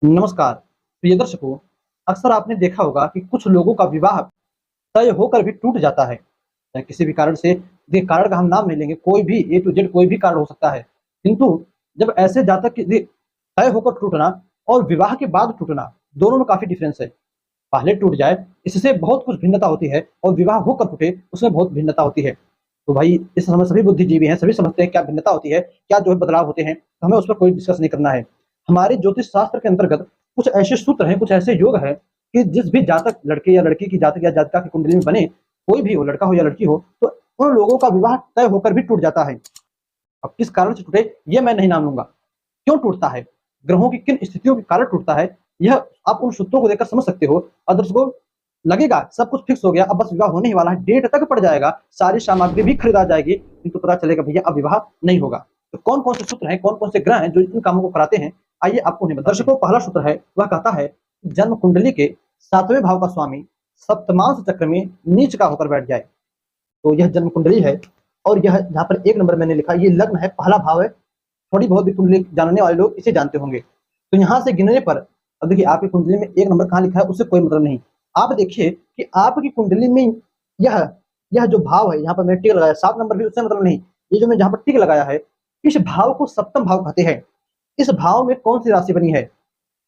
नमस्कार प्रिय दर्शकों। अक्सर आपने देखा होगा कि कुछ लोगों का विवाह तय होकर भी टूट जाता है। चाहे किसी भी कारण से, देखिए कारण का हम नाम नहीं लेंगे, कोई भी ए टू जेड कोई भी कारण हो सकता है। किंतु जब ऐसे जातक की तय होकर टूटना और विवाह के बाद टूटना, दोनों में काफ़ी डिफरेंस है। पहले टूट जाए इससे बहुत कुछ भिन्नता होती है और विवाह होकर टूटे उसमें बहुत भिन्नता होती है। तो भाई इस समय सभी बुद्धिजीवी हैं, सभी समझते हैं क्या भिन्नता होती है, क्या जो है बदलाव होते हैं, तो हमें उस पर कोई डिस्कस नहीं करना है। हमारे ज्योतिष शास्त्र के अंतर्गत कुछ ऐसे सूत्र हैं, कुछ ऐसे योग हैं कि जिस भी जातक लड़के या लड़की की जातक या जातिका की कुंडली में बने, कोई भी हो, लड़का हो या लड़की हो, तो उन लोगों का विवाह तय होकर भी टूट जाता है। अब किस कारण से टूटे ये मैं नहीं नाम लूंगा, क्यों टूटता है, ग्रहों की किन स्थितियों के कारण टूटता है, यह आप उन सूत्रों को देखकर समझ सकते हो। अदर्स को लगेगा सब कुछ फिक्स हो गया, अब बस विवाह होने ही वाला है, डेट तक पड़ जाएगा, सारी सामग्री भी खरीदा जाएगी, किंतु पता चलेगा भैया अब विवाह नहीं होगा। तो कौन कौन से सूत्र हैं, कौन कौन से ग्रह हैं जो इन कामों को कराते हैं, आइए आपको उन्हें बताते हैं। दर्शकों, पहला सूत्र है, वह कहता है जन्म कुंडली के 7वें भाव का स्वामी सप्तमांश चक्र में नीच का होकर बैठ जाए। तो यह जन्म कुंडली है और यह यहाँ पर 1 नंबर मैंने लिखा, ये लग्न है, पहला भाव है। थोड़ी बहुत भी कुंडली जानने वाले लोग इसे जानते होंगे। तो यहाँ से गिनने पर, अब देखिए आपकी कुंडली में 1 नंबर कहाँ लिखा है उससे कोई मतलब नहीं। आप देखिए कि आपकी कुंडली में यह यह जो भाव है, यहाँ पर मैंने टिक लगाया, 7 नंबर भी उससे मतलब नहीं। ये जो मैं जहाँ पर टिक लगाया है, इस भाव को सप्तम भाव कहते हैं। इस भाव में कौन सी राशि बनी है,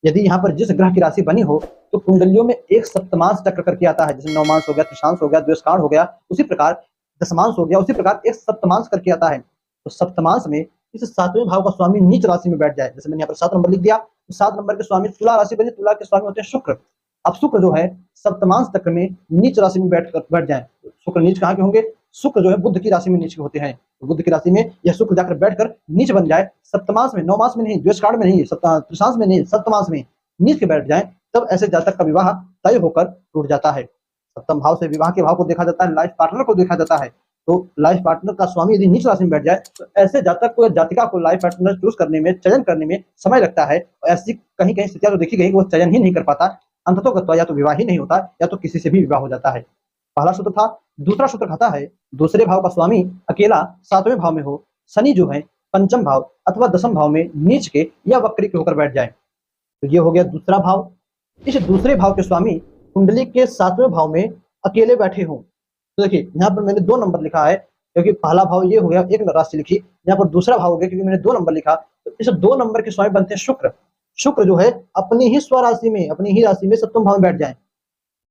यदि यहाँ पर जिस ग्रह की राशि बनी हो तो कुंडलियों में एक सप्तमांश चक्र करके आता है, जैसे नवमांश हो गया, त्रिशांश हो गया, द्विषकाण हो गया, उसी प्रकार दशमांश हो गया, उसी प्रकार एक सप्तमांश करके आता है। तो सप्तमांश में इस 7वें भाव का स्वामी नीच राशि में बैठ जाए, जैसे मैंने यहाँ पर 7 नंबर लिख दिया, तो 7 नंबर के स्वामी तुला राशि बने, तुला के स्वामी होते हैं शुक्र। अब शुक्र जो है सप्तमांश चक्र में नीच राशि में बैठ जाए। शुक्र नीच कहाँ के होंगे, शुक्र जो है बुध की राशि में नीच के होते हैं। तो बुध की राशि में यह शुक्र जाकर बैठकर नीच बन जाए, सप्तमांश में, नवमांश में नहीं, द्वेषकाण में नहीं, त्रिशांश में नहीं, सप्तमांश में नीच के बैठ जाए, तब ऐसे जातक का विवाह तय होकर टूट जाता है। सप्तम भाव से विवाह के भाव को देखा जाता है, लाइफ पार्टनर को देखा जाता है। तो लाइफ पार्टनर का स्वामी यदि नीच राशि में बैठ जाए तो ऐसे जातक को या जातिका को लाइफ पार्टनर चूज करने में, चयन करने में समय लगता है। और ऐसी कहीं कहीं स्थितियां तो देखी गई कि वो चयन ही नहीं कर पाता, अंततोगत्वा या तो विवाह ही नहीं होता या तो किसी से भी विवाह हो जाता है। पहला सूत्र था। दूसरा सूत्र कहता है दूसरे भाव का स्वामी अकेला 7वें भाव में हो, शनि जो है पंचम भाव अथवा दसम भाव में नीच के या वक्री के होकर बैठ जाए। तो ये हो गया दूसरा भाव। इस दूसरे भाव के स्वामी कुंडली के 7वें भाव में अकेले बैठे हों। तो देखिए यहाँ पर मैंने 2 नंबर लिखा है, क्योंकि पहला भाव ये हो गया, एक राशि लिखी, यहाँ पर दूसरा भाव हो गया क्योंकि मैंने 2 नंबर लिखा। तो इस 2 नंबर के स्वामी बनते हैं शुक्र। शुक्र जो है अपनी ही स्वराशि में, अपनी ही राशि में सप्तम भाव में बैठ जाए।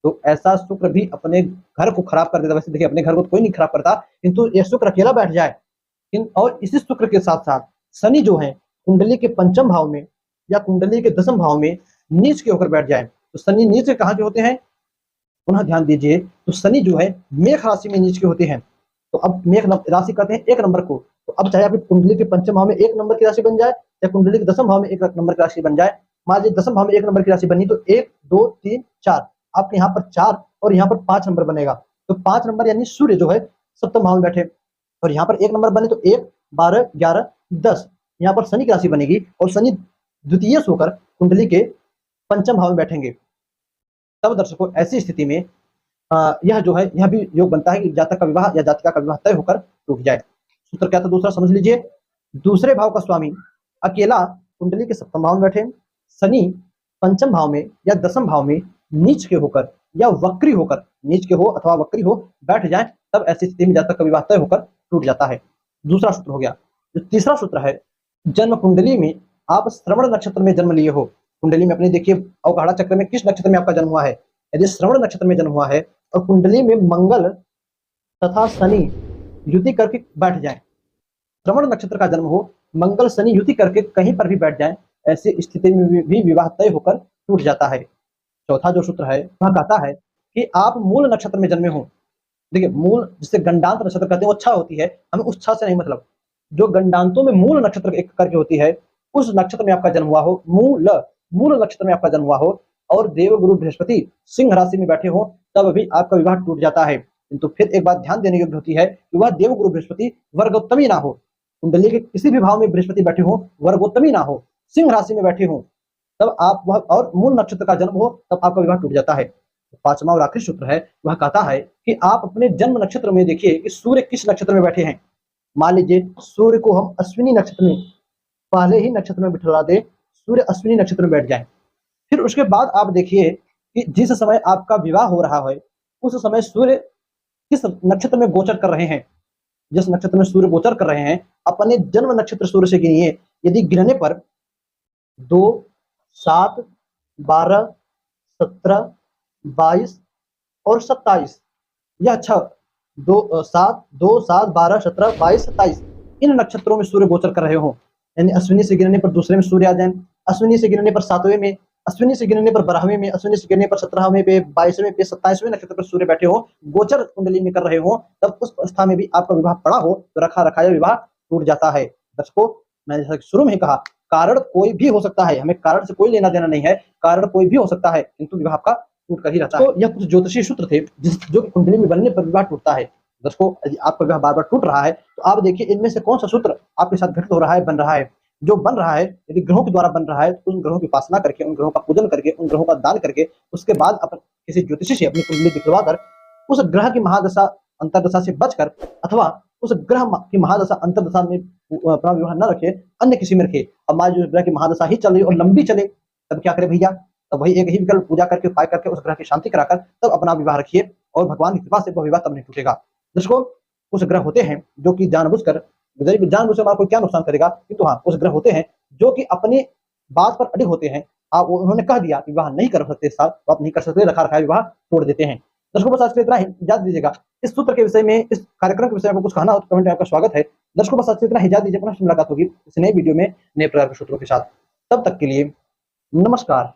तो ऐसा शुक्र भी अपने घर को खराब कर देता। वैसे देखिए अपने घर को तो कोई नहीं खराब करता, किंतु ये शुक्र अकेला बैठ जाए। और इसी शुक्र के साथ साथ शनि जो है कुंडली के पंचम भाव में या कुंडली के दसम भाव में नीच के होकर बैठ जाए। तो शनि नीच के कहाँ के होते हैं, पुनः ध्यान दीजिए, तो शनि जो है मेष राशि में नीच के होते हैं। तो अब मेष राशि कहते हैं 1 नंबर को। तो अब चाहे आपकी कुंडली के पंचम भाव में 1 नंबर की राशि बन जाए या कुंडली के दसम भाव में 1 नंबर की राशि बन जाए, मान लीजिए दसम भाव में 1 नंबर की राशि बनी तो 1 2 3 4, आपके यहाँ पर 4 और यहाँ पर 5 नंबर बनेगा। तो 5 नंबर यानी सूर्य जो है सप्तम भाव में बैठे, और यहाँ पर 1 नंबर बने तो 1 12 11 10, यहाँ पर शनि की राशि बनेगी और शनि द्वितीय होकर कुंडली के पंचम भाव में बैठेंगे। तब दर्शकों ऐसी स्थिति में यह जो है यह भी योग बनता है कि जातक का विवाह या जातिका का विवाह तय होकर टूट जाए। सूत्र क्या था दूसरा, समझ लीजिए। दूसरे भाव का स्वामी अकेला कुंडली के सप्तम भाव में बैठे, शनि पंचम भाव में या दसम भाव में नीच के होकर या वक्री होकर, नीच के हो अथवा वक्री हो, बैठ जाए, तब ऐसी स्थिति में जातक का विवाह तय होकर टूट जाता है। दूसरा सूत्र हो गया। जो तीसरा सूत्र है, जन्म कुंडली में आप श्रवण नक्षत्र में जन्म लिए हो, कुंडली में अपने देखिए अवगाढ़ा चक्र में किस नक्षत्र में आपका जन्म हुआ है। यदि श्रवण नक्षत्र में जन्म हुआ है और कुंडली में मंगल तथा शनि युति करके बैठ जाए, श्रवण नक्षत्र का जन्म हो, मंगल शनि युति करके कहीं पर भी बैठ जाए, ऐसी स्थिति में भी विवाह तय होकर टूट जाता है। चौथा जो सूत्र है वह कहता है कि आप मूल नक्षत्र में जन्मे हो। देखिए मूल जिसे गंडांत नक्षत्र कहते हैं वो अच्छा होती है, हमें उस अच्छा से नहीं मतलब, जो गंडांतों में मूल नक्षत्र एक करके होती है उस नक्षत्र में आपका जन्म हुआ हो, मूल नक्षत्र में आपका जन्म हुआ हो और देवगुरु बृहस्पति सिंह राशि में बैठे हो, तब भी आपका विवाह टूट जाता है। किंतु फिर एक बात ध्यान देने योग्य होती है कि वह देवगुरु बृहस्पति वर्गोत्तमी ना हो, कुंडली के किसी भी भाव में बृहस्पति बैठे हो, वर्गोत्तमी ना हो, सिंह राशि में बैठे हो, तब आप वह और मूल नक्षत्र का जन्म हो, तब आपका विवाह टूट जाता है। पांचवा और आखिरी सूत्र है वह कहता है कि आप अपने जन्म नक्षत्र में देखिए कि सूर्य किस नक्षत्र में बैठे हैं। मान लीजिए सूर्य को हम अश्विनी नक्षत्र में, पहले ही नक्षत्र में बिठा दे, सूर्य अश्विनी नक्षत्र में बैठ जाए, फिर उसके बाद आप देखिए कि जिस समय आपका विवाह हो रहा है, उस समय सूर्य किस नक्षत्र में गोचर कर रहे हैं। जिस नक्षत्र में सूर्य गोचर कर रहे हैं, अपने जन्म नक्षत्र सूर्य से गिनिए। यदि गिनने पर 2, 7, 12, 17, 22 और 27, यह 7, 2, 7, 12, 17, 22, 27 इन नक्षत्रों में सूर्य गोचर कर रहे हो। यानी अश्विनी से गिनने पर दूसरे में सूर्य आ जाए, अश्विनी से गिनने पर 7वें में, अश्विनी से गिनने पर 12वें में, अश्विनी से गिनने पर 17वें पे, 22वें पे, 27वें नक्षत्र पर सूर्य बैठे हो, गोचर कुंडली में कर रहे हो, तब उस अवस्था में भी आपका विवाह पड़ा हो तो रखा रखाया विवाह टूट जाता है। दर्शकों, मैंने जैसा शुरू में ही कहा, कारण कोई भी हो सकता है, हमें कारण से कोई लेना देना नहीं है, कारण कोई भी हो सकता है, किंतु विवाह आपका टूट कर ही रहता है। तो यह कुछ ज्योतिषीय सूत्र थे जो कुंडली में बनने पर विवाह टूटता है। दर्शकों, यदि आपका विवाह बार बार टूट रहा है तो आप देखिए इनमें से कौन सा सूत्र आपके साथ घटित हो रहा है, बन रहा है। जो बन रहा है यदि ग्रहों के द्वारा बन रहा है तो उन ग्रहों की उपासना करके, उन ग्रहों का पूजन करके, उन ग्रहों का दान करके, उसके बाद अपन किसी ज्योतिषी से अपनी कुंडली दिखलवा कर उस ग्रह की महादशा अंतरदशा से बचकर, अथवा उस ग्रह की महादशा अंतरदशा में अपना विवाह न रखे, अन्य किसी में रखे। अब मान लीजिए ग्रह की महादशा ही चल रही और लंबी चले, तब क्या करे भैया, तब वही एक ही विकल्प, पूजा करके, उपाय करके, उस ग्रह की शांति कराकर तब अपना विवाह रखिए और भगवान की कृपा से वह विवाह तब नहीं टूटेगा। दर्शकों, कुछ ग्रह होते हैं जो कि जानबूझकर हमारा कोई क्या नुकसान करेगा, किंतु हाँ, कुछ ग्रह होते हैं जो कि अपनी बात पर अडिग होते हैं। आप उन्होंने कह दिया विवाह नहीं कर सकते इस साल, तो आप नहीं कर सकते, रखा रखाया विवाह तोड़ देते हैं। दर्शकों, बस आज के इतना ही, इजाजत दीजिएगा। इस सूत्र के विषय में, इस कार्यक्रम के विषय में कुछ कहना हो तो कमेंट में आपका स्वागत है। दर्शकों, बस आज के इतना ही, इजाजत दीजिए। पुनः मुलाकात होगी इस नए वीडियो में नए प्रकार के सूत्रों के साथ। तब तक के लिए नमस्कार।